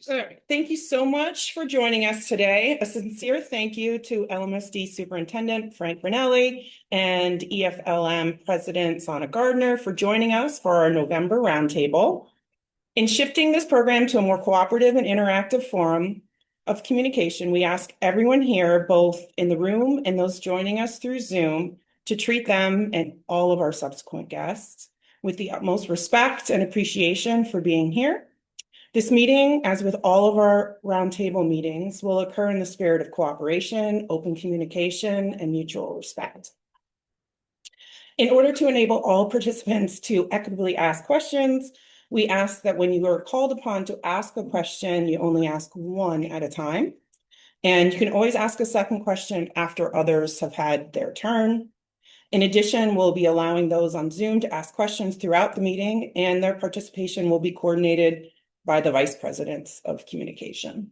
All right. Thank you so much for joining us today. A sincere thank you to LMSD Superintendent Frank Ranelli and EFLM President Sana Garner for joining us for our November roundtable. In shifting this program to a more cooperative and interactive forum of communication, we ask everyone here, both in the room and those joining us through Zoom, to treat them and all of our subsequent guests with the utmost respect and appreciation for being here. This meeting, as with all of our roundtable meetings, will occur in the spirit of cooperation, open communication, and mutual respect. In order to enable all participants to equitably ask questions, we ask that when you are called upon to ask a question, you only ask one at a time. And you can always ask a second question after others have had their turn. In addition, we'll be allowing those on Zoom to ask questions throughout the meeting, and their participation will be coordinated by the Vice Presidents of Communication.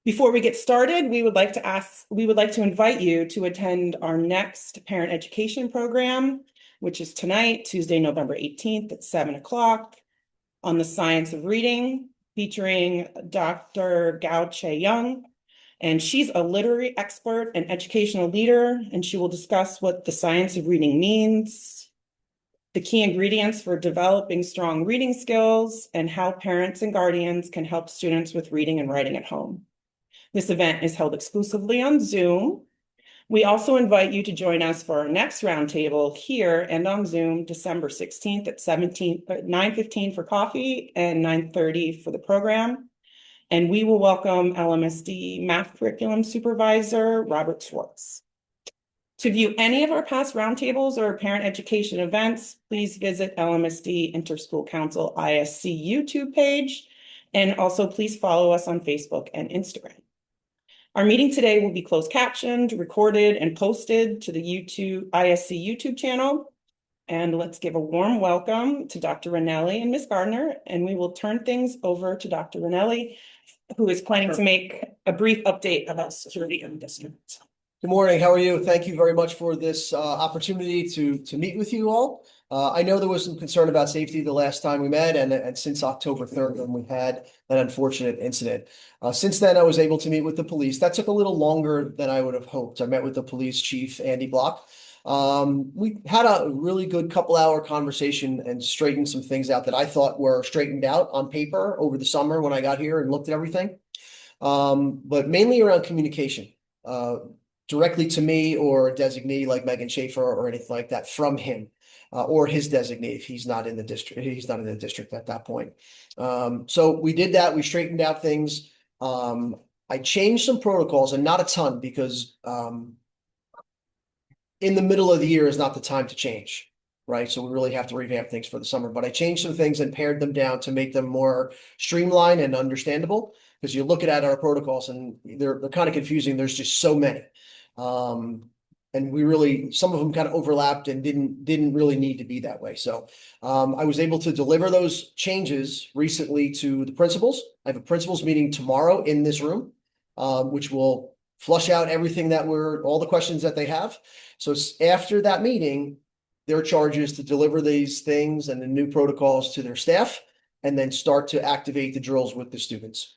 Before we get started, we would like to invite you to attend our next parent education program, which is tonight, Tuesday, November 18th at 7 o'clock on the science of reading, featuring Dr. Gao Che Young. And she's a literary expert and educational leader, and she will discuss what the science of reading means, the key ingredients for developing strong reading skills, and how parents and guardians can help students with reading and writing at home. This event is held exclusively on Zoom. We also invite you to join us for our next roundtable here and on Zoom, December 16th at 9:15 for coffee and 9:30 for the program. And we will welcome LMSD Math Curriculum Supervisor, Robert Schwartz. To view any of our past roundtables or parent education events, please visit LMSD Interschool Council ISC YouTube page, and also please follow us on Facebook and Instagram. Our meeting today will be closed captioned, recorded, and posted to the ISC YouTube channel. And let's give a warm welcome to Dr. Ranelli and Ms. Gardner, and we will turn things over to Dr. Ranelli, who is planning to make a brief update about security in the district. Good morning. How are you? Thank you very much for this opportunity to meet with you all. I know there was some concern about safety the last time we met, and since October 3rd when we had an unfortunate incident. Since then, I was able to meet with the police. That took a little longer than I would have hoped. I met with the police chief, Andy Block. We had a really good couple-hour conversation and straightened some things out that I thought were straightened out on paper over the summer when I got here and looked at everything, but mainly around communication. Directly to me or a designee like Megan Schaefer or anything like that from him, or his designee if he's not in the district. He's not in the district at that point. So we did that. We straightened out things. I changed some protocols, and not a ton, because in the middle of the year is not the time to change, right? So we really have to revamp things for the summer. But I changed some things and pared them down to make them more streamlined and understandable, because you look at our protocols and they're kind of confusing. There's just so many. And we really, some of them kind of overlapped and didn't really need to be that way. So I was able to deliver those changes recently to the principals. I have a principals meeting tomorrow in this room, which will flush out everything all the questions that they have. So after that meeting, their charge is to deliver these things and the new protocols to their staff, and then start to activate the drills with the students.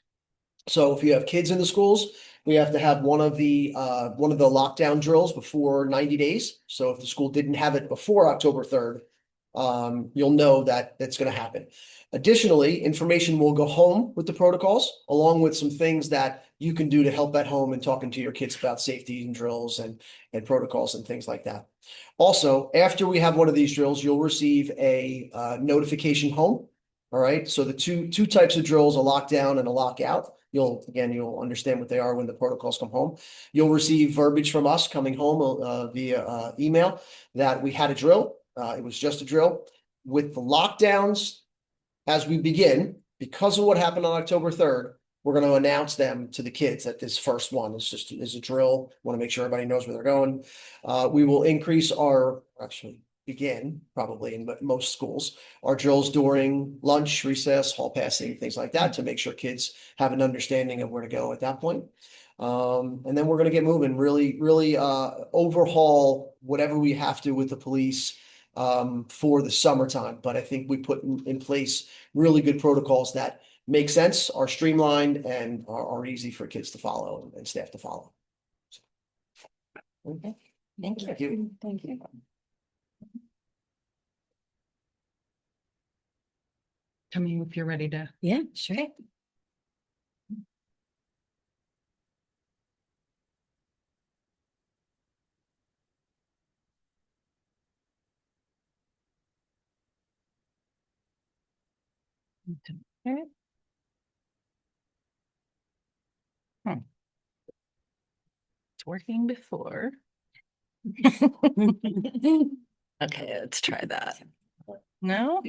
So if you have kids in the schools, we have to have one of the lockdown drills before 90 days. So if the school didn't have it before October 3rd, you'll know that it's going to happen. Additionally, information will go home with the protocols, along with some things that you can do to help at home and talking to your kids about safety and drills and protocols and things like that. Also, after we have one of these drills, you'll receive a notification home. All right. So the two types of drills, a lockdown and a lockout. You'll understand what they are when the protocols come home. You'll receive verbiage from us coming home via email that we had a drill. It was just a drill. With the lockdowns, as we begin, because of what happened on October 3rd, we're going to announce them to the kids that this first one is a drill. Want to make sure everybody knows where they're going. We will increase begin probably in most schools, our drills during lunch, recess, hall passing, things like that, to make sure kids have an understanding of where to go at that point. And then we're going to get moving, really overhaul whatever we have to with the police for the summertime. But I think we put in place really good protocols that make sense, are streamlined, and are easy for kids to follow and staff to follow. Okay. Thank you. Thank you. Thank you. Tell me if you're ready to. Yeah, sure. Okay. It's working before. Okay, let's try that. No?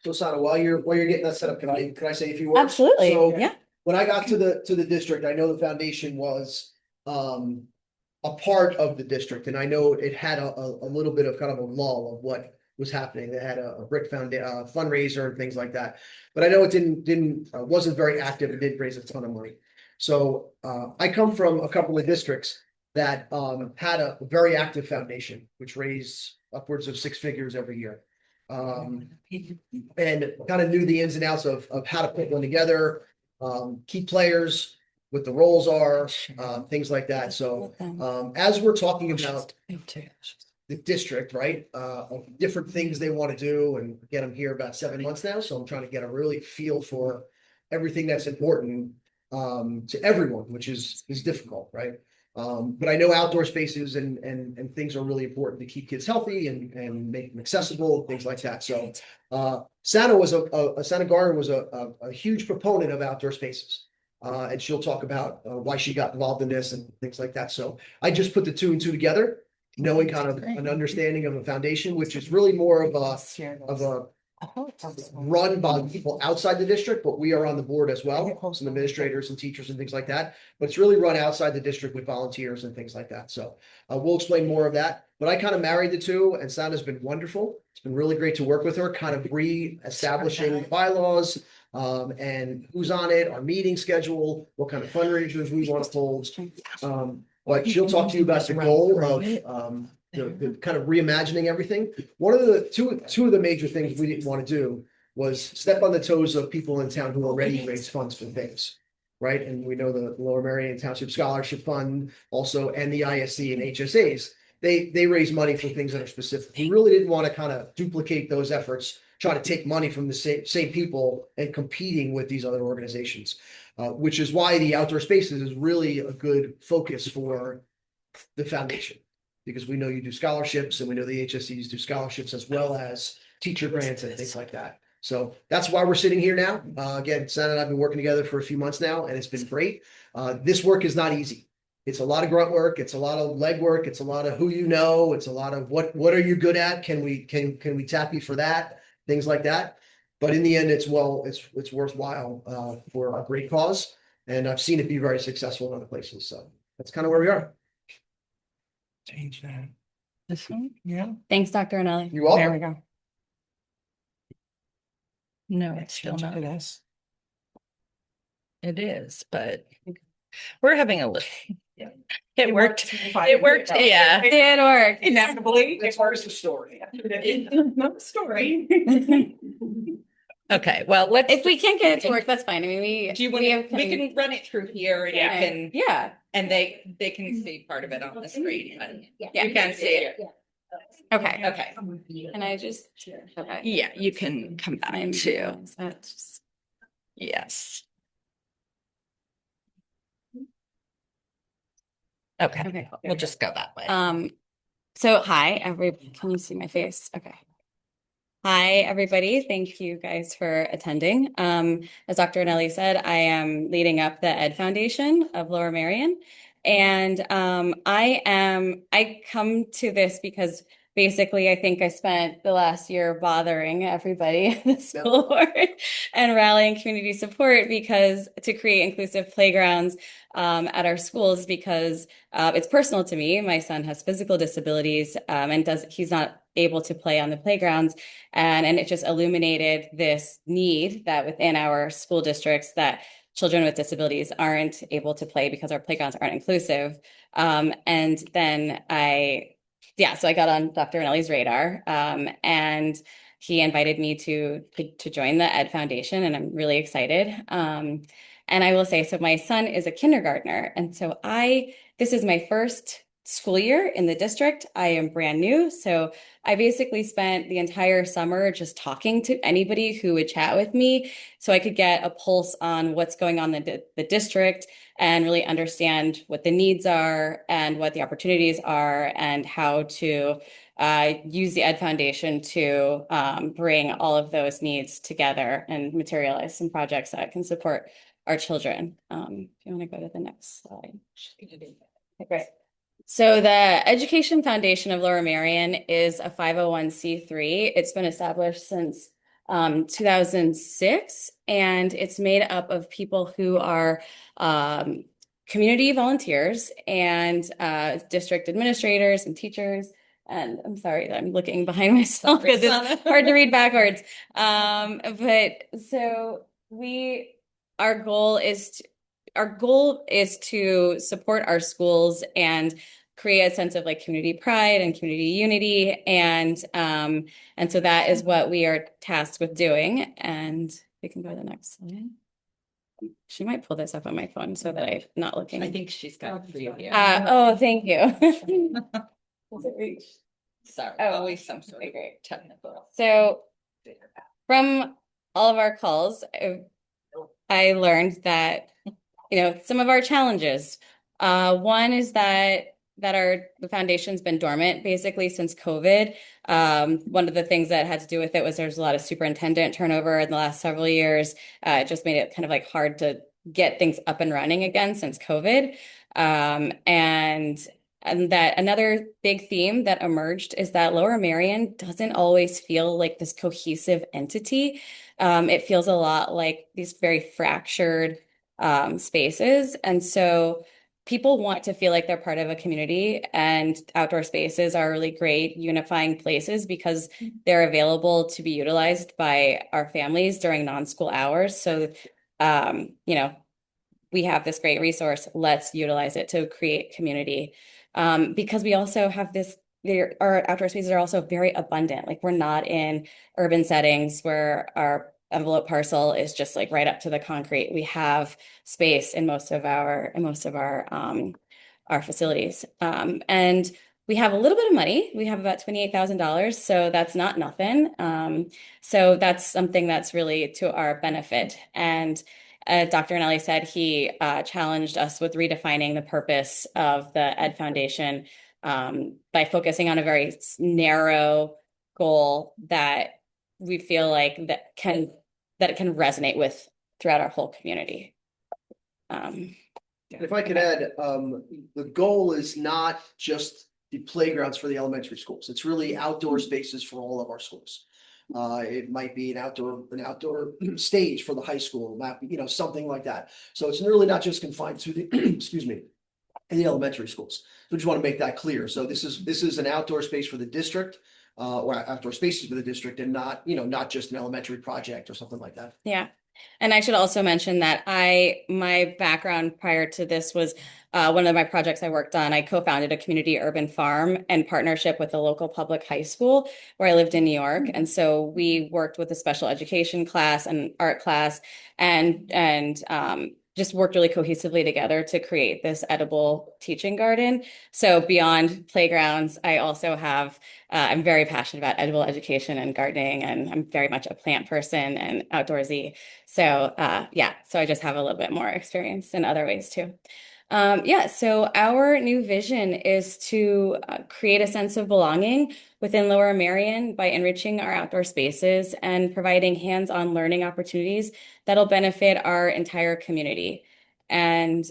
So Sana, while you're getting that set up, can I say a few words? Absolutely. So Yeah. when I got to the district, I know the foundation was a part of the district, and I know it had a little bit of kind of a lull of what was happening. They had a brick fundraiser and things like that, but I know it wasn't very active and didn't raise a ton of money. So I come from a couple of districts that had a very active foundation, which raised upwards of six figures every year. And kind of knew the ins and outs of how to put one together, key players, what the roles are, things like that. So as we're talking about the district, right, of different things they want to do, and again, I'm here about 7 months now, so I'm trying to get a really feel for everything that's important to everyone, which is difficult, right? But I know outdoor spaces and things are really important to keep kids healthy and make them accessible, things like that. So Sana Garner was a huge proponent of outdoor spaces. And she'll talk about why she got involved in this and things like that. So I just put the two and two together, knowing kind of an understanding of a foundation, which is really more of a run by people outside the district, but we are on the board as well, some administrators and teachers and things like that. But it's really run outside the district with volunteers and things like that. So we'll explain more of that. But I kind of married the two, and Sana's been wonderful. It's been really great to work with her, kind of re-establishing bylaws and who's on it, our meeting schedule, what kind of fundraisers we want to hold. But she'll talk to you about the goal of the kind of reimagining everything. One of the two of the major things we didn't want to do was step on the toes of people in town who already raise funds for things, right? And we know the Lower Merion Township Scholarship Fund also, and the ISC and HSAs. They raise money for things that are specific. We really didn't want to kind of duplicate those efforts, try to take money from the same people and competing with these other organizations, which is why the outdoor spaces is really a good focus for the foundation. Because we know you do scholarships, and we know the HSCs do scholarships as well as teacher grants and things like that. So that's why we're sitting here now. Again, Sana and I have been working together for a few months now, and it's been great. This work is not easy. It's a lot of grunt work. It's a lot of leg work. It's a lot of who you know. It's a lot of what are you good at? Can we tap you for that? Things like that. But in the end, it's worthwhile for a great cause. And I've seen it be very successful in other places. So that's kind of where we are. Change that. This one? Yeah. Thanks, Dr. Ranelli. You're welcome. There we go. No, it's still Change it not. to this. It is, but we're having a little. Yeah. It worked. Fine. It worked. Yeah. It did work. Inevitably. That's part of the story. Not the story. Okay. Well, let's. If we can't get it to work, that's fine. I mean, we We can run it through here and you can, yeah. and they can see part of it on the screen, but Yeah. you can see it. Okay. Okay. Can I just okay. Yeah, you can come back I'm to. that's just Yes. Okay. okay. We'll just go that way. So hi, can you see my face? Okay. Hi, everybody. Thank you guys for attending. As Dr. Ranelli said, I am leading up the Ed Foundation of Lower Merion. And I come to this because basically I think I spent the last year bothering everybody at the school board and rallying community support because to create inclusive playgrounds at our schools because it's personal to me. My son has physical disabilities and he's not able to play on the playgrounds. And it just illuminated this need that within our school districts that children with disabilities aren't able to play because our playgrounds aren't inclusive. And then I yeah, so I got on Dr. Ranelli's radar, and he invited me to join the Ed Foundation, and I'm really excited. And I will say, so my son is a kindergartner, and so this is my first school year in the district. I am brand new, so I basically spent the entire summer just talking to anybody who would chat with me, so I could get a pulse on what's going on in the district and really understand what the needs are and what the opportunities are and how to use the Ed Foundation to bring all of those needs together and materialize some projects that can support our children. If you want to go to the next slide. Okay, great. So the Education Foundation of Lower Merion is a 501c3. It's been established since 2006, and it's made up of people who are community volunteers and district administrators and teachers. And I'm sorry that I'm looking behind myself because it's hard to read backwards. But so our goal is to support our schools and create a sense of like community pride and community unity. And so that is what we are tasked with doing. And we can go to the next slide. She might pull this up on my phone so that I'm not looking. I think she's got it for you here. Oh, thank you. Does it reach? Sorry, Oh, always some sort of great. technical. So from all of our calls, I learned that, some of our challenges. One is that the foundation's been dormant basically since COVID. One of the things that had to do with it was there's a lot of superintendent turnover in the last several years. It just made it kind of like hard to get things up and running again since COVID. And that another big theme that emerged is that Lower Merion doesn't always feel like this cohesive entity. It feels a lot like these very fractured spaces. And so people want to feel like they're part of a community, and outdoor spaces are really great unifying places because they're available to be utilized by our families during non-school hours. So, we have this great resource. Let's utilize it to create community. Because we also have our outdoor spaces are also very abundant. Like we're not in urban settings where our envelope parcel is just like right up to the concrete. We have space in most of our facilities. And we have a little bit of money. We have about $28,000, so that's not nothing. So that's something that's really to our benefit. And Dr. Ranelli said he challenged us with redefining the purpose of the Ed Foundation by focusing on a very narrow goal that we feel like that it can resonate with throughout our whole community. If I could add, the goal is not just the playgrounds for the elementary schools. It's really outdoor spaces for all of our schools. It might be an outdoor stage for the high school, might be, something like that. So it's really not just confined to the, excuse me, in the elementary schools. So I just want to make that clear. So this is an outdoor space for the district, or outdoor spaces for the district, and not just an elementary project or something like that. Yeah. And I should also mention that my background prior to this was one of my projects I worked on. I co-founded a community urban farm in partnership with a local public high school where I lived in New York. And so we worked with a special education class and art class and just worked really cohesively together to create this edible teaching garden. So beyond playgrounds, I also have, I'm very passionate about edible education and gardening, and I'm very much a plant person and outdoorsy. So so I just have a little bit more experience in other ways too. So our new vision is to create a sense of belonging within Lower Merion by enriching our outdoor spaces and providing hands-on learning opportunities that'll benefit our entire community. And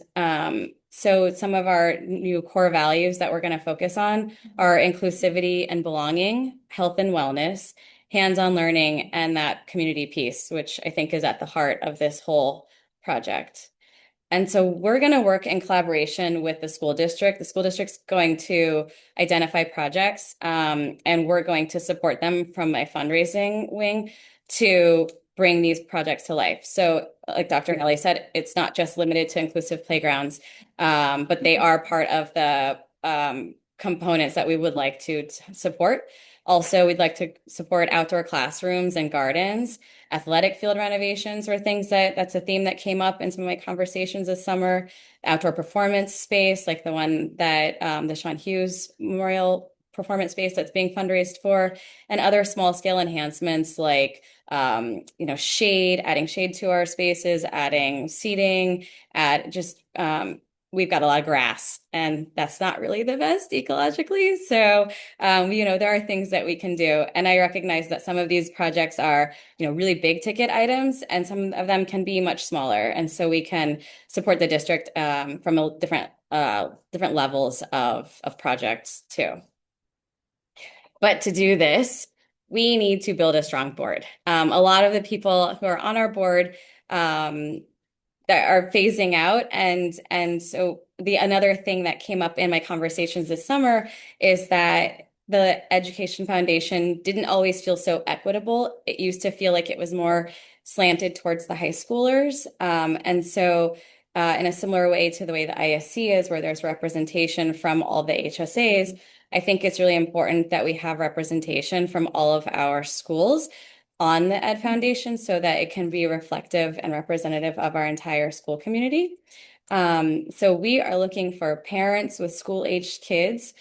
so some of our new core values that we're going to focus on are inclusivity and belonging, health and wellness, hands-on learning, and that community piece, which I think is at the heart of this whole project. And so we're going to work in collaboration with the school district. The school district's going to identify projects, and we're going to support them from a fundraising wing to bring these projects to life. So like Dr. Ranelli said, it's not just limited to inclusive playgrounds, but they are part of the components that we would like to support. Also, we'd like to support outdoor classrooms and gardens. Athletic field renovations were things that's a theme that came up in some of my conversations this summer. Outdoor performance space, like the one that the Sean Hughes Memorial Performance Space that's being fundraised for, and other small scale enhancements like shade, adding shade to our spaces, adding seating, we've got a lot of grass, and that's not really the best ecologically. So, there are things that we can do. And I recognize that some of these projects are, really big ticket items, and some of them can be much smaller. And so we can support the district from a different levels of projects too. But to do this, we need to build a strong board. A lot of the people who are on our board that are phasing out. And so another thing that came up in my conversations this summer is that the Education Foundation didn't always feel so equitable. It used to feel like it was more slanted towards the high schoolers. And so in a similar way to the way the ISC is, where there's representation from all the HSAs, I think it's really important that we have representation from all of our schools on the Ed Foundation so that it can be reflective and representative of our entire school community. So we are looking for parents with school-aged kids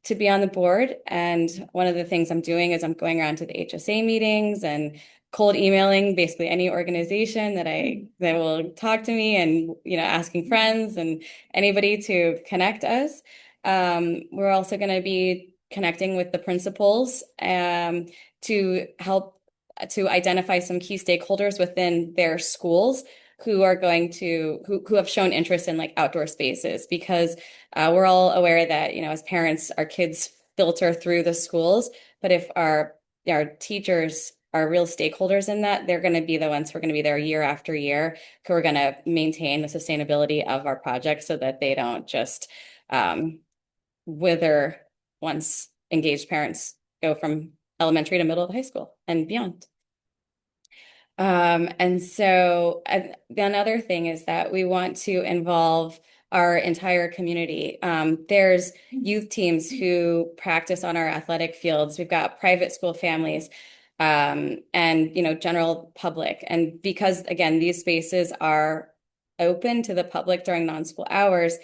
to be on the board. And one of the things I'm doing is I'm going around to the HSA meetings and cold emailing basically any organization that will talk to me, and asking friends and anybody to connect us. We're also going to be connecting with the principals to help to identify some key stakeholders within their schools who are going to who have shown interest in like outdoor spaces, because we're all aware that as parents, our kids filter through the schools, but if our teachers are real stakeholders in that, they're going to be the ones who are going to be there year after year, who are going to maintain the sustainability of our project so that they don't just wither once engaged parents go from elementary to middle of high school and beyond. And so another thing is that we want to involve our entire community. There's youth teams who practice on our athletic fields. We've got private school families, and general public. And because again, these spaces are open to the public during non-school hours,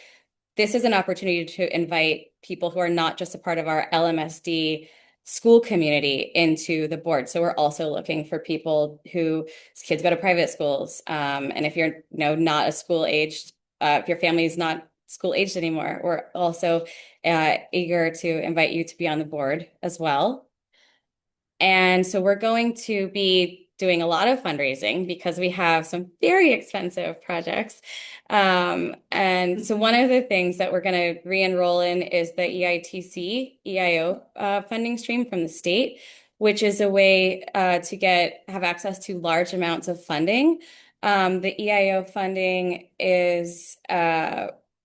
this is an opportunity to invite people who are not just a part of our LMSD school community into the board. So we're also looking for people whose kids go to private schools. And if you're not a school-aged, if your family is not school-aged anymore, we're also eager to invite you to be on the board as well. And so we're going to be doing a lot of fundraising because we have some very expensive projects. And so one of the things that we're going to re-enroll in is the EITC-EIO funding stream from the state, which is a way to have access to large amounts of funding. The EIO funding is,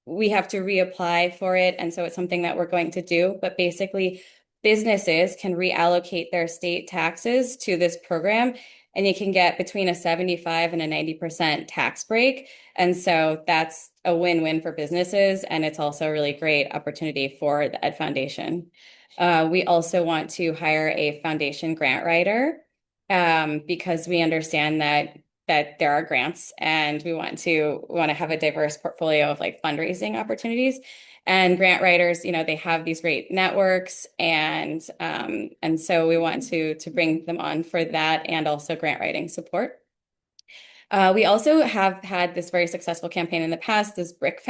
we have to reapply for it. And so it's something that we're going to do. But basically, businesses can reallocate their state taxes to this program, and you can get between a 75 and a 90% tax break. And so that's a win-win for businesses. And it's also a really great opportunity for the Ed Foundation. We also want to hire a foundation grant writer because we understand that there are grants, and we want to have a diverse portfolio of like fundraising opportunities. And grant writers, they have these great networks, and so we want to bring them on for that, and also grant writing support. We also have had this very successful campaign in the past, the BRIC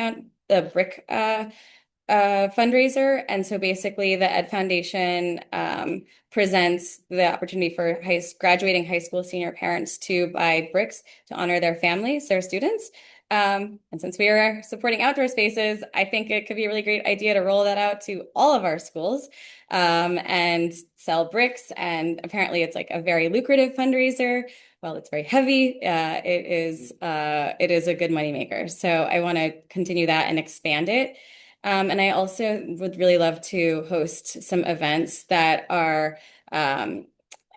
fundraiser. And so basically the Ed Foundation presents the opportunity for graduating high school senior parents to buy bricks to honor their families, their students. And since we are supporting outdoor spaces, I think it could be a really great idea to roll that out to all of our schools and sell bricks. And apparently it's like a very lucrative fundraiser. Well, it's very heavy. It is a good moneymaker. So I want to continue that and expand it. And I also would really love to host some events that are, I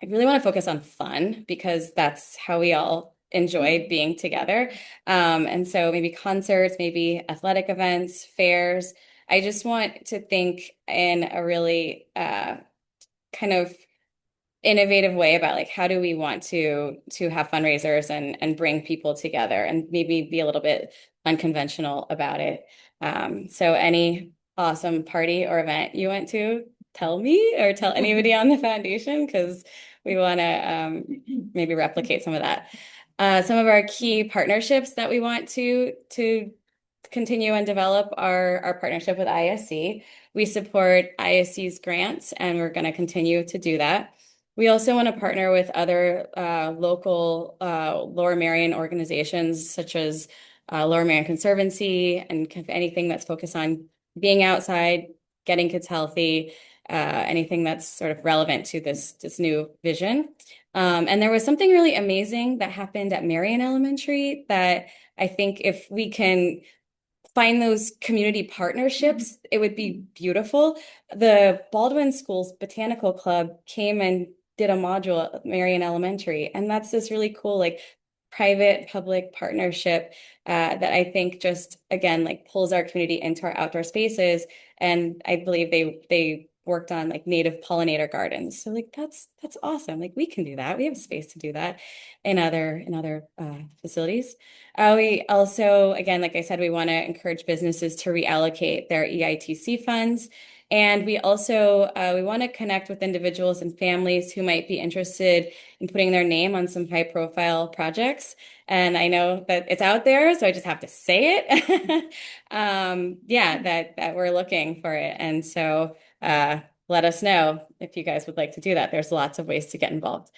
really want to focus on fun, because that's how we all enjoy being together. And so maybe concerts, maybe athletic events, fairs. I just want to think in a really kind of innovative way about like how do we want to have fundraisers and bring people together and maybe be a little bit unconventional about it. So any awesome party or event you went to, tell me or tell anybody on the foundation, because we want to maybe replicate some of that. Some of our key partnerships that we want to continue and develop our partnership with ISC. We support ISC's grants, and we're going to continue to do that. We also want to partner with other local Lower Merion organizations, such as Lower Merion Conservancy, and anything that's focused on being outside, getting kids healthy, anything that's sort of relevant to this new vision. And there was something really amazing that happened at Merion Elementary that I think if we can find those community partnerships, it would be beautiful. The Baldwin School's Botanical Club came and did a module at Merion Elementary, and that's this really cool like private public partnership that I think just again like pulls our community into our outdoor spaces. And I believe they worked on like native pollinator gardens. So like that's awesome. Like we can do that. We have space to do that in other facilities. We also, again, like I said, we want to encourage businesses to reallocate their EITC funds. And we also we want to connect with individuals and families who might be interested in putting their name on some high profile projects. And I know that it's out there, so I just have to say it. Yeah, that we're looking for it. And so let us know if you guys would like to do that. There's lots of ways to get involved.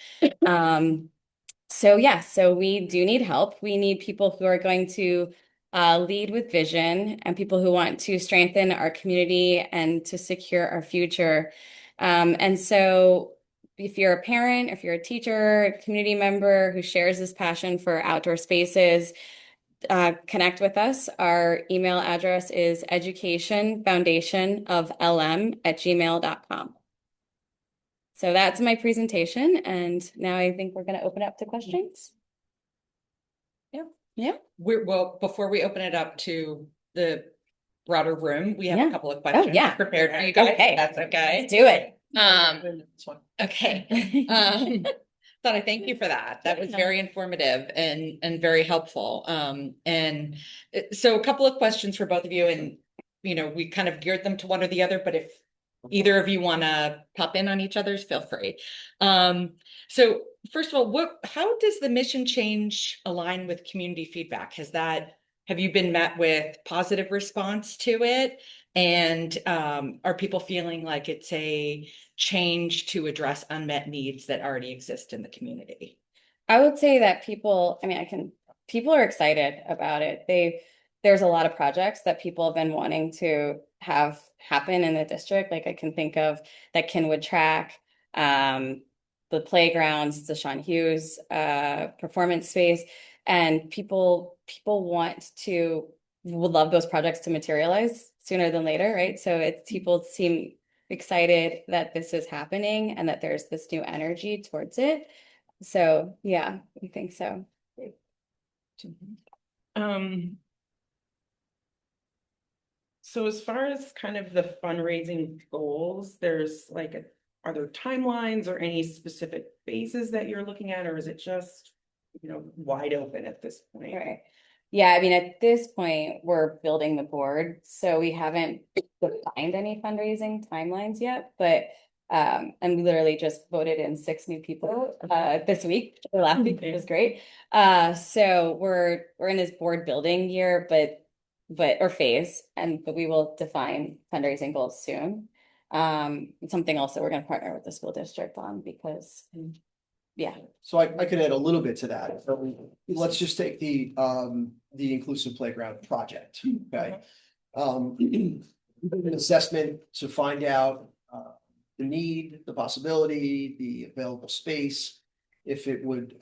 So yeah, so we do need help. We need people who are going to lead with vision and people who want to strengthen our community and to secure our future. And so if you're a parent, if you're a teacher, a community member who shares this passion for outdoor spaces, connect with us. Our email address is educationfoundationoflm@gmail.com. So that's my presentation. And now I think we're going to open up to questions. Yeah. Well, before we open it up to the broader room, we have a couple of questions prepared for you guys. Okay. That's okay. Let's do it. Okay. Sana, thank you for that. That was very informative and very helpful. And so a couple of questions for both of you, and we kind of geared them to one or the other, but if either of you want to pop in on each other's, feel free. So first of all, how does the mission change align with community feedback? Have you been met with positive response to it? And are people feeling like it's a change to address unmet needs that already exist in the community? I would say that people are excited about it. There's a lot of projects that people have been wanting to have happen in the district. Like I can think of that Kenwood track, the playgrounds, the Sean Hughes performance space, and people would love those projects to materialize sooner than later, right? So people seem excited that this is happening and that there's this new energy towards it. So yeah, I think so. So as far as kind of the fundraising goals, are there timelines or any specific phases that you're looking at, or is it just, wide open at this point? Right. Yeah, I mean, at this point, we're building the board, so we haven't defined any fundraising timelines yet, but and we literally just voted in 6 new people this week, last week, which was great. So we're in this board building year, or phase, but we will define fundraising goals soon. It's something else that we're going to partner with the school district on because So I could add a little bit to that. Let's just take the inclusive playground project, okay? An assessment to find out the need, the possibility, the available space, if it would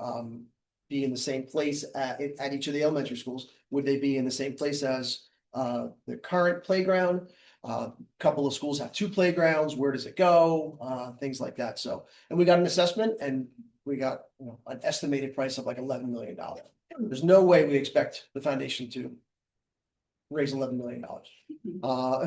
be in the same place at each of the elementary schools. Would they be in the same place as the current playground? Couple of schools have 2 playgrounds. Where does it go? Things like that. So, and we got an assessment, and we got an estimated price of like $11 million. There's no way we expect the foundation to raise $11 million. I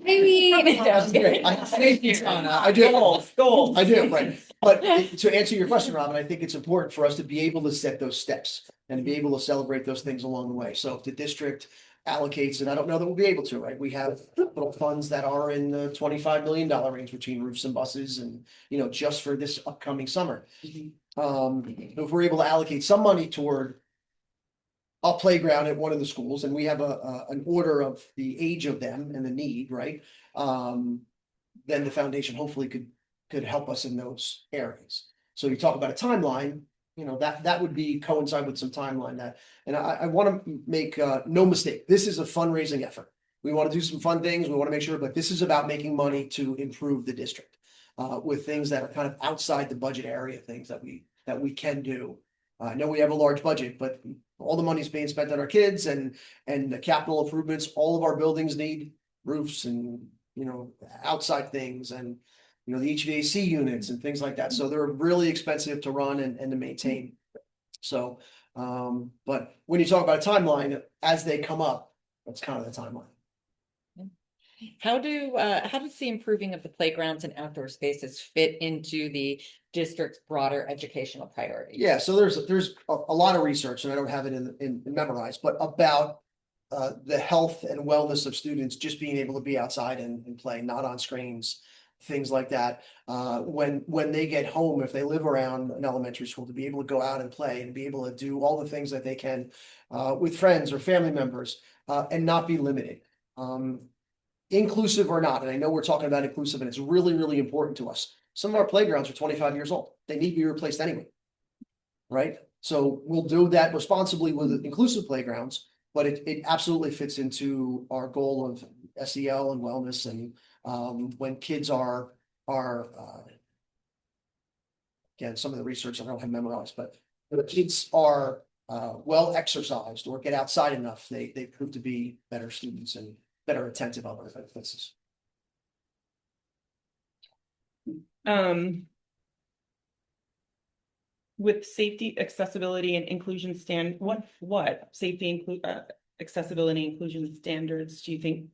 mean, That's great. I do. Goals. I do, right. But to answer your question, Robin, I think it's important for us to be able to set those steps and to be able to celebrate those things along the way. So if the district allocates, and I don't know that we'll be able to, right? We have little funds that are in the $25 million range between roofs and buses and, just for this upcoming summer. If we're able to allocate some money toward a playground at one of the schools, and we have an order of the age of them and the need, right? Then the foundation hopefully could help us in those areas. So you talk about a timeline, that would be coincide with some timeline that, and I want to make no mistake, this is a fundraising effort. We want to do some fun things. We want to make sure, but this is about making money to improve the district with things that are kind of outside the budget area, things that we can do. I know we have a large budget, but all the money's being spent on our kids and the capital improvements. All of our buildings need roofs and, outside things and, the HVAC units and things like that. So they're really expensive to run and to maintain. So, but when you talk about a timeline, as they come up, that's kind of the timeline. How does the improving of the playgrounds and outdoor spaces fit into the district's broader educational priorities? Yeah, so there's a lot of research, and I don't have it in memorized, but about the health and wellness of students just being able to be outside and play, not on screens, things like that. When they get home, if they live around an elementary school, to be able to go out and play and be able to do all the things that they can with friends or family members and not be limited. Inclusive or not, and I know we're talking about inclusive, and it's really, really important to us. Some of our playgrounds are 25 years old. They need to be replaced anyway, right? So we'll do that responsibly with inclusive playgrounds, but it absolutely fits into our goal of SEL and wellness. And when kids are again, some of the research I don't have memorized, but the kids are well exercised or get outside enough, they prove to be better students and better attentive on other places. With safety, accessibility, and inclusion what safety, accessibility, inclusion standards do you think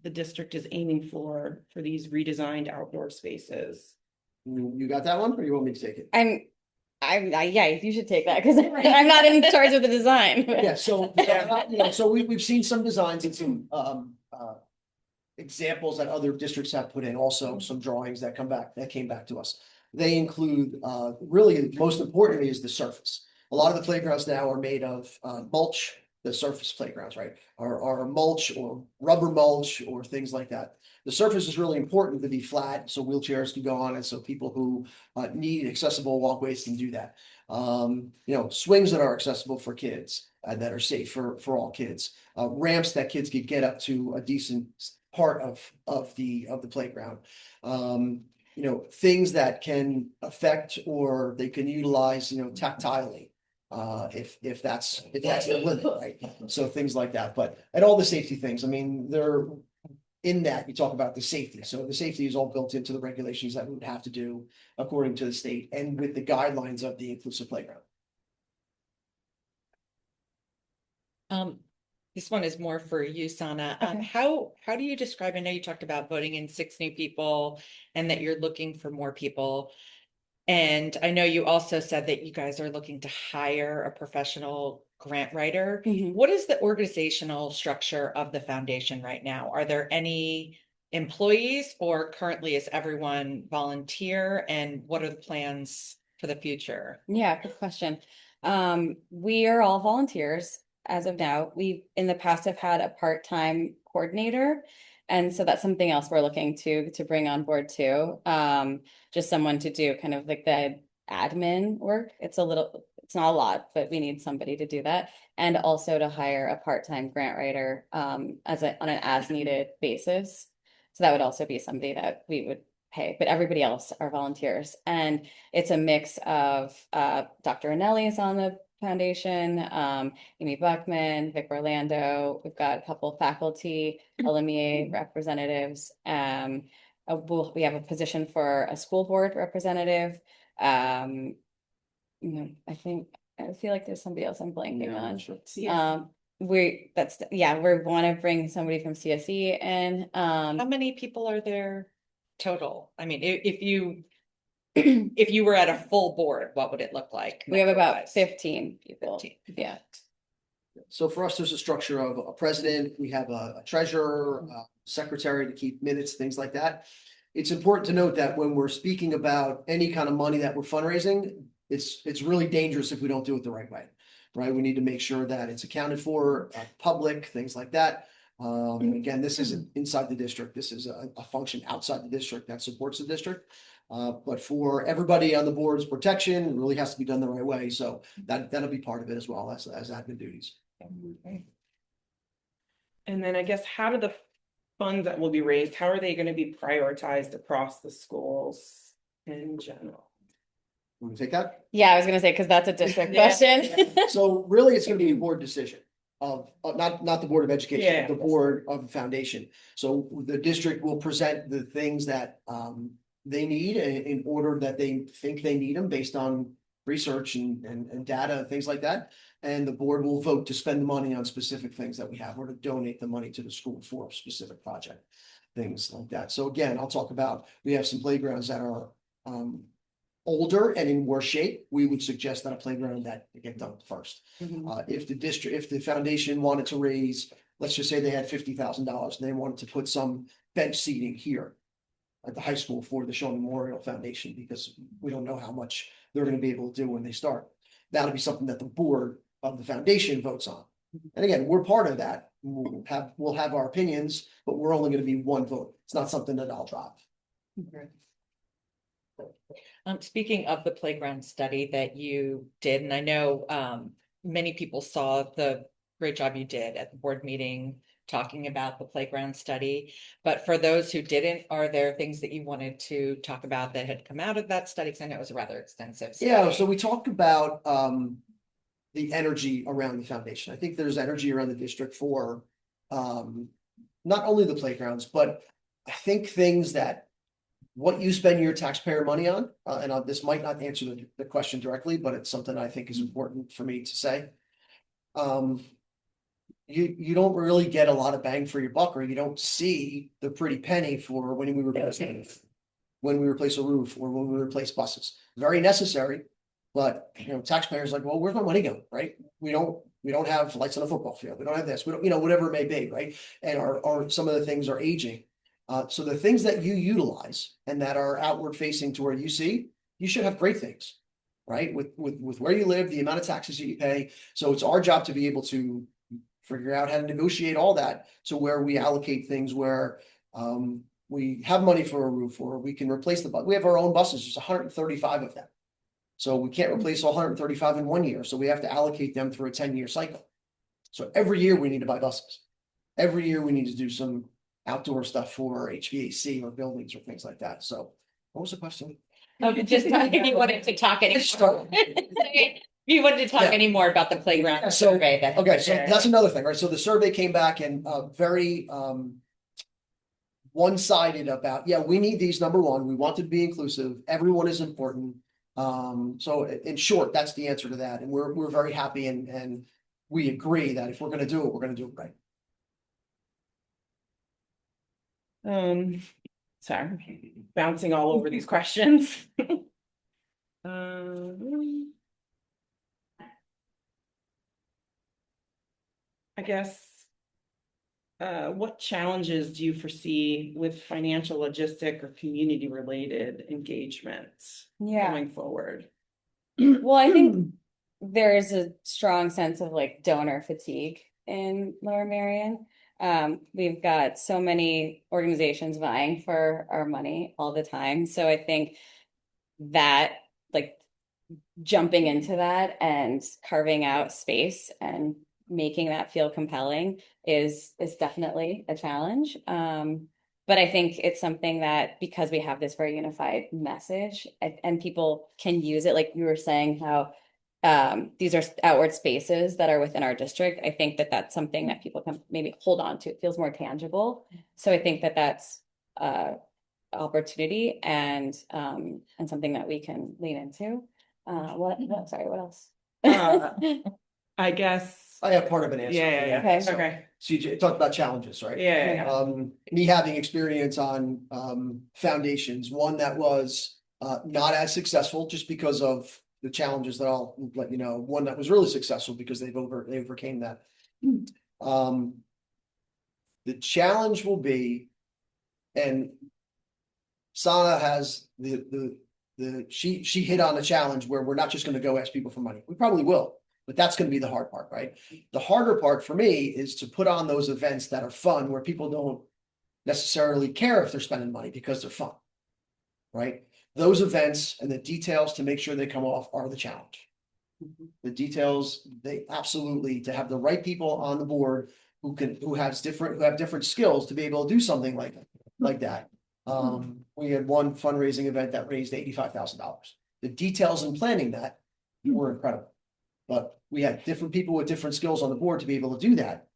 the district is aiming for these redesigned outdoor spaces? You got that one, or you want me to take it? Yeah, you should take that because I'm not in charge of the design. Yeah, so so we've seen some designs and some examples that other districts have put in, also some drawings that came back to us. They include really most importantly is the surface. A lot of the playgrounds now are made of mulch, the surface playgrounds, right? Are mulch or rubber mulch or things like that. The surface is really important to be flat so wheelchairs can go on it, so people who need accessible walkways can do that. Swings that are accessible for kids that are safe for all kids. Ramps that kids could get up to a decent part of the playground. Things that can affect or they can utilize, tactilely. If that's the limit, right? So things like that, and all the safety things, I mean, they're in that you talk about the safety. So the safety is all built into the regulations that we would have to do according to the state and with the guidelines of the inclusive playground. This one is more for you, Sana. Okay. How do you describe, I know you talked about voting in 6 new people and that you're looking for more people. And I know you also said that you guys are looking to hire a professional grant writer. Mhm. What is the organizational structure of the foundation right now? Are there any employees or currently is everyone volunteer? And what are the plans for the future? Yeah, good question. We are all volunteers as of now. We in the past have had a part-time coordinator. And so that's something else we're looking to bring on board too. Just someone to do kind of like the admin work. It's not a lot, but we need somebody to do that. And also to hire a part-time grant writer on an as-needed basis. So that would also be somebody that we would pay, but everybody else are volunteers. And it's a mix of Dr. Ranelli is on the foundation, Amy Buckman, Vic Orlando. We've got a couple faculty, LMEA representatives. We have a position for a school board representative. I feel like there's somebody else I'm blanking on. Sure. we want to bring somebody from CSE in. How many people are there total? I mean, if you were at a full board, what would it look like? We have about number-wise? 15 people. 15. Yeah. So for us, there's a structure of a president, we have a treasurer, a secretary to keep minutes, things like that. It's important to note that when we're speaking about any kind of money that we're fundraising, it's really dangerous if we don't do it the right way, right? We need to make sure that it's accounted for, public, things like that. And again, this isn't inside the district. This is a function outside the district that supports the district. But for everybody on the board's protection, it really has to be done the right way. So that'll be part of it as well as admin duties. And then I guess how do the funds that will be raised, how are they going to be prioritized across the schools in general? Want to take that? Yeah, I was gonna say, because that's a district Yeah. question. So really, it's gonna be a board decision of not the Board of Education, Yeah. the board of the foundation. So the district will present the things that they need in order that they think they need them based on research and data and things like that. And the board will vote to spend the money on specific things that we have or to donate the money to the school for a specific project, things like that. So again, I'll talk about, we have some playgrounds that are older and in worse shape. We would suggest that a playground that get done first. If the foundation wanted to raise, let's just say they had $50,000 and they wanted to put some bench seating here at the high school for the Show Memorial Foundation, because we don't know how much they're going to be able to do when they start. That'll be something that the board of the foundation votes on. And again, we're part of that. We'll have our opinions, but we're only going to be one vote. It's not something that I'll drive. Speaking of the playground study that you did, and I know many people saw the great job you did at the board meeting talking about the playground study, but for those who didn't, are there things that you wanted to talk about that had come out of that study? Because I know it was a rather extensive study. Yeah, so we talked about the energy around the foundation. I think there's energy around the district for not only the playgrounds, but I think things that what you spend your taxpayer money on, and this might not answer the question directly, but it's something I think is important for me to say. You don't really get a lot of bang for your buck, or you don't see the pretty penny for when we replace a roof or when we replace buses. Very necessary, but taxpayers are like, well, where's my money going, right? We don't have lights on a football field. We don't have this. We don't, whatever it may be, right? And our some of the things are aging. So the things that you utilize and that are outward facing to where you see, you should have great things, right? With where you live, the amount of taxes that you pay. So it's our job to be able to figure out how to negotiate all that to where we allocate things where we have money for a roof or we can replace the bus. We have our own buses. There's 135 of them. So we can't replace all 135 in 1 year. So we have to allocate them through a 10-year cycle. So every year we need to buy buses. Every year we need to do some outdoor stuff for HVAC or buildings or things like that. So what was the question? Just if you wanted to talk anymore. You wanted to talk any more about the playground survey that. Okay, so that's another thing, right? So the survey came back and very one-sided about, yeah, we need these, number one, we want to be inclusive, everyone is important. So in short, that's the answer to that. And we're very happy and we agree that if we're gonna do it, we're gonna do it right. Sorry, bouncing all over these questions. I guess, what challenges do you foresee with financial, logistic, or community-related engagements going forward? Well, I think there is a strong sense of like donor fatigue in Lower Merion. We've got so many organizations vying for our money all the time. So I think that like jumping into that and carving out space and making that feel compelling is definitely a challenge. But I think it's something that because we have this very unified message and people can use it, like you were saying, how these are outward spaces that are within our district. I think that that's something that people can maybe hold on to. It feels more tangible. So I think that that's opportunity and something that we can lean into. What else? I guess I have part of an answer. Yeah. Okay. So, Okay. CJ talked about challenges, right? Yeah. Me having experience on foundations, one that was not as successful just because of the challenges that I'll let you know. One that was really successful because they overcame that. The challenge will be, and Sana has she hit on a challenge where we're not just going to go ask people for money. We probably will, but that's going to be the hard part, right? The harder part for me is to put on those events that are fun where people don't necessarily care if they're spending money because they're fun, right? Those events and the details to make sure they come off are the challenge. The details, they absolutely, to have the right people on the board who have different skills to be able to do something like that. We had one fundraising event that raised $85,000. The details in planning that were incredible. But we had different people with different skills on the board to be able to do that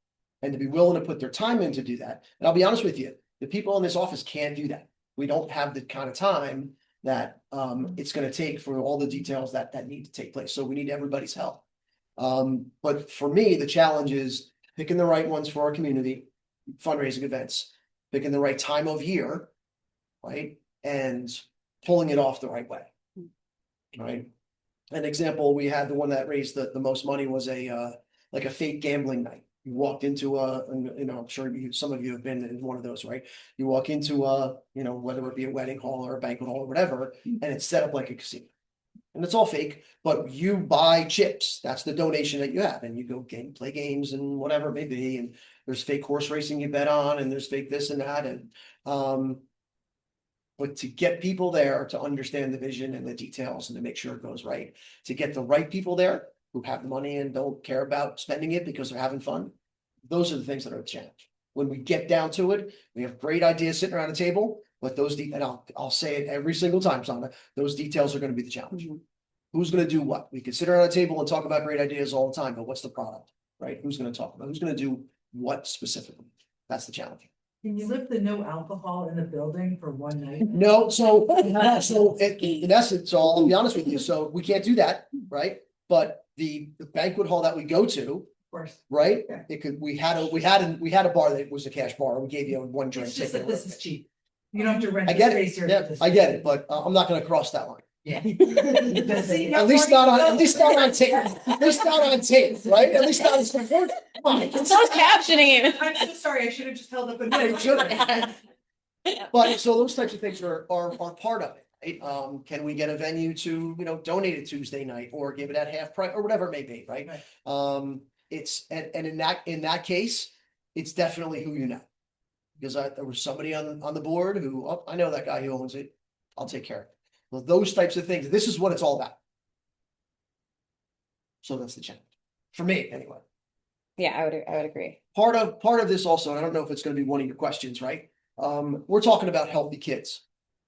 and to be willing to put their time in to do that. And I'll be honest with you, the people in this office can't do that. We don't have the kind of time that it's going to take for all the details that need to take place. So we need everybody's help. But for me, the challenge is picking the right ones for our community, fundraising events, picking the right time of year, right? And pulling it off the right way, right? An example, we had the one that raised the most money was like a fake gambling night. You walked into I'm sure some of you have been in one of those, right? You walk into whether it be a wedding hall or a banquet hall or whatever, and it's set up like a casino. And it's all fake, but you buy chips. That's the donation that you have. And you go play games and whatever it may be. And there's fake horse racing you bet on, and there's fake this and that. And but to get people there to understand the vision and the details and to make sure it goes right, to get the right people there who have the money and don't care about spending it because they're having fun, those are the things that are the challenge. When we get down to it, we have great ideas sitting around the table, but and I'll say it every single time, Sana, those details are going to be the challenge. Who's going to do what? We can sit around a table and talk about great ideas all the time, but what's the product, right? Who's going to talk about? Who's going to do what specifically? That's the challenge. Can you lift the no alcohol in the building for one night? No, so in essence, so I'll be honest with you. So we can't do that, right? But the banquet hall that we go to, Of course. right? Yeah. It could. We had a bar that was a cash bar. We gave you one drink. It's just that this is cheap. You don't have to rent. I get the it. space here Yeah, for this. I get it, but I'm not going to cross that line. Yeah. At least not on tape. At least not on tape, right? At least not as recorded. Come on. Stop captioning it. I'm so sorry. I should have just held up a. Yeah, you should've. But so those types of things are part of it, right? Can we get a venue to, donate it Tuesday night or give it at half price or whatever it may be, right? It's and in that case, it's definitely who you know. Because there was somebody on the board who, oh, I know that guy who owns it. I'll take care of it. Well, those types of things. This is what it's all about. So that's the challenge for me, anyway. Yeah, I would agree. Part of this also, and I don't know if it's going to be one of your questions, right? We're talking about healthy kids,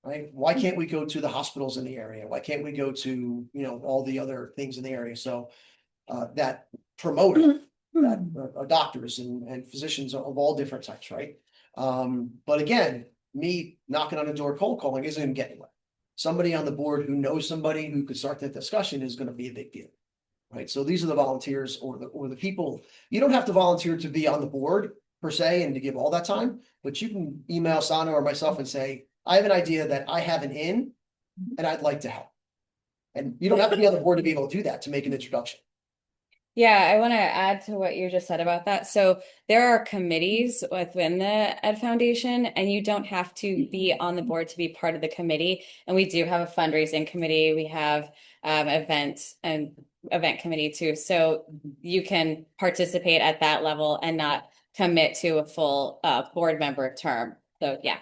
right? Why can't we go to the hospitals in the area? Why can't we go to, all the other things in the area? So that promoter, that are doctors and physicians of all different types, right? But again, me knocking on a door, cold calling isn't going to get anywhere. Somebody on the board who knows somebody who could start that discussion is going to be a big deal, right? So these are the volunteers or the people. You don't have to volunteer to be on the board per se and to give all that time, but you can email Sana or myself and say, I have an idea that I have an in and I'd like to help. And you don't have to be on the board to be able to do that, to make an introduction. Yeah, I want to add to what you just said about that. So there are committees within the Ed Foundation, and you don't have to be on the board to be part of the committee. And we do have a fundraising committee. We have event committee too. So you can participate at that level and not commit to a full board member term. So yeah.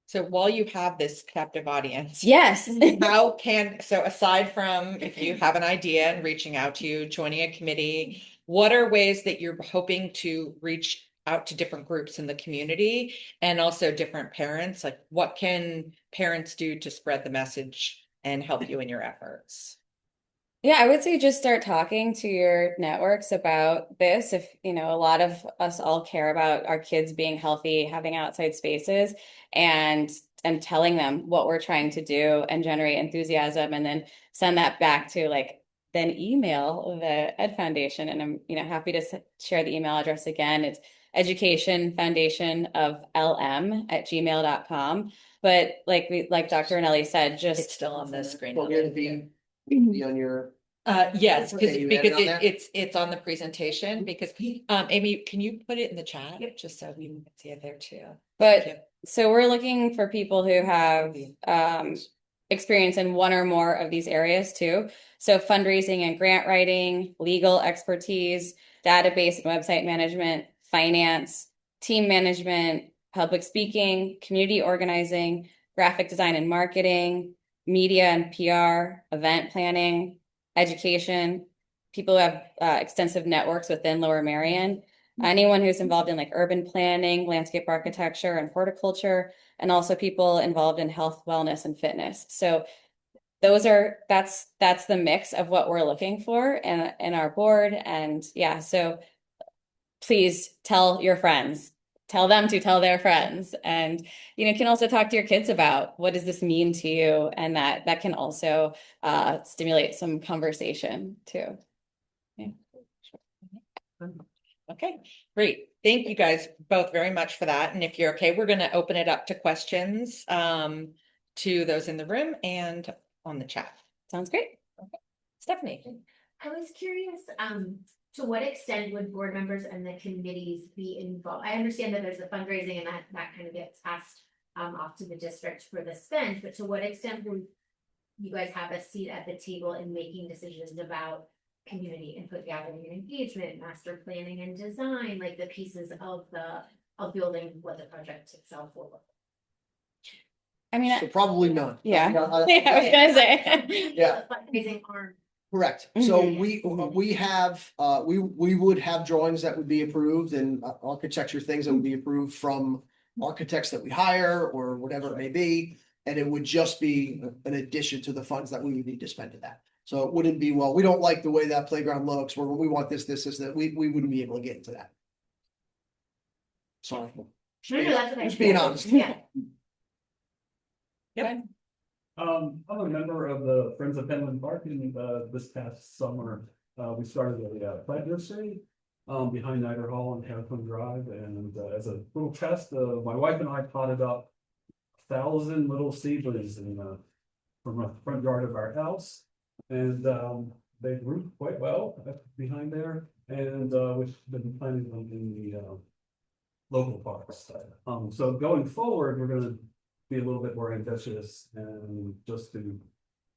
So while you have this captive audience, Yes. so aside from if you have an idea and reaching out to you, joining a committee, what are ways that you're hoping to reach out to different groups in the community and also different parents? Like, what can parents do to spread the message and help you in your efforts? Yeah, I would say just start talking to your networks about this. If, a lot of us all care about our kids being healthy, having outside spaces, and telling them what we're trying to do and generate enthusiasm, and then send that back to like then email the Ed Foundation, and I'm happy to share the email address again. It's educationfoundationoflm@gmail.com. But like Dr. Ranelli said, It's just still on the screen. Well, it'll be on your, Yes, Okay, you added because on there? it's on the presentation, because Amy, can you put it in the chat? Just so we can see it there too. But Thank you. so we're looking for people who have experience in one or more of these areas too. So fundraising and grant writing, legal expertise, database and website management, finance, team management, public speaking, community organizing, graphic design and marketing, media and PR, event planning, education, people who have extensive networks within Lower Merion, anyone who's involved in like urban planning, landscape architecture, and horticulture, and also people involved in health, wellness, and fitness. So that's the mix of what we're looking for in our board. And yeah, so please tell your friends, tell them to tell their friends, and you can also talk to your kids about what does this mean to you, and that can also stimulate some conversation too. Yeah. Okay, great. Thank you guys both very much for that. And if you're okay, we're going to open it up to questions to those in the room and on the chat. Sounds great. Stephanie. I was curious, to what extent would board members and the committees be involved? I understand that there's the fundraising and that kind of gets passed off to the district for the spend, but to what extent would you guys have a seat at the table in making decisions about community input gathering and engagement, master planning and design, like the pieces of building what the project itself will look like? I mean, so probably none. yeah. Yeah, Yeah, I was gonna say. Yeah. The fundraising arm. Correct. So Mhm. we have, we would have drawings that would be approved and architecture things that would be approved from architects that we hire or whatever it may be. And it would just be an addition to the funds that we would need to spend to that. So it wouldn't be, well, we don't like the way that playground looks, or we want this, that, we wouldn't be able to get into that. Sorry. No, that's okay. Just being honest. Yeah. I'm a member of the Friends of Penland Park, and this past summer, we started a plant nursery behind Nider Hall on Harrison Drive, and as a little test, my wife and I potted up 1,000 little seedlings from a front yard of our house, and they grew quite well behind there, and we've been planting them in the local parks. So going forward, we're going to be a little bit more ambitious and just to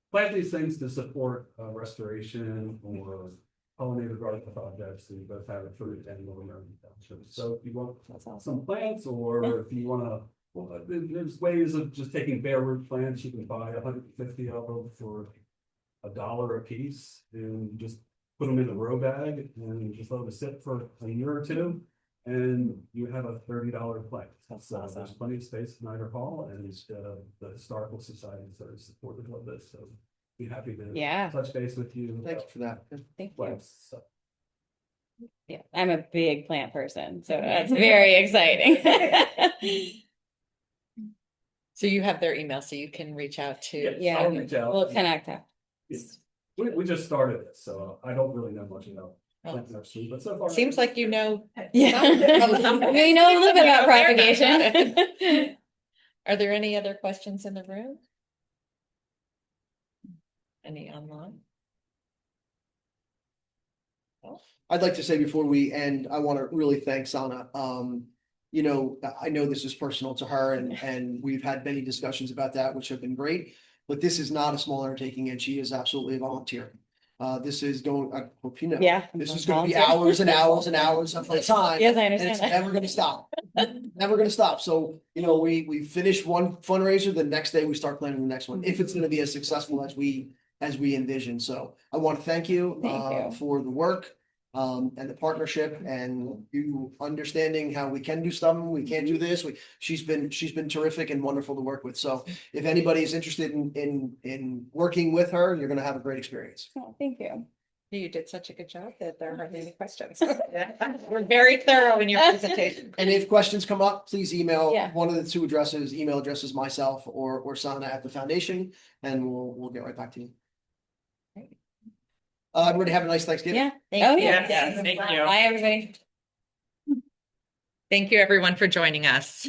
plant these things to support restoration or pollinator garden projects. So you both have it for and Lower Merion Township. So if you want some plants, or if you want to, well, there's ways of just taking bare root plants. You can buy 150 of them for $1 a piece, and just put them in a grow bag and just let them sit for a year or two. And you have a $30 plant. So awesome. there's plenty of space in Nider Hall, and the historical societies that are supportive of this. So be happy to touch base with you. Thank you for that. Thank you. Plants, so. Yeah, I'm a big plant person, so that's very exciting. So you have their email, so you can reach out to. Yeah. I'll reach out. We'll connect. We just started it, so I don't really know much about plant nursery, but so far. Seems like you know. Yeah. We know a little bit about propagation. Are there any other questions in the room? Any online? I'd like to say before we end, I want to really thank Sana. You know, I know this is personal to her, and we've had many discussions about that, which have been great. But this is not a small undertaking, and she is absolutely a volunteer. This is going, I hope you know. Yeah. This is going to be hours and hours and hours of her time. Yes, I And understand it's that. never gonna stop. Never gonna stop. So, you know, we finish one fundraiser, the next day we start planning the next one, if it's gonna be as successful as we envision. So I want to thank you Thank you. for the work and the partnership, and you understanding how we can do stuff, we can't do this. She's been terrific and wonderful to work with. So if anybody is interested in working with her, you're gonna have a great experience. Oh, thank you. You did such a good job that there aren't any questions. We're very thorough in your presentation. And if questions come up, please email Yeah. one of the two email addresses, myself or Sana at the foundation, and we'll get right back to you. Everybody have a nice Thanksgiving. Yeah. Thank Oh, you. yeah. Yes, thank you. Bye, everybody. Thank you, everyone, for joining us.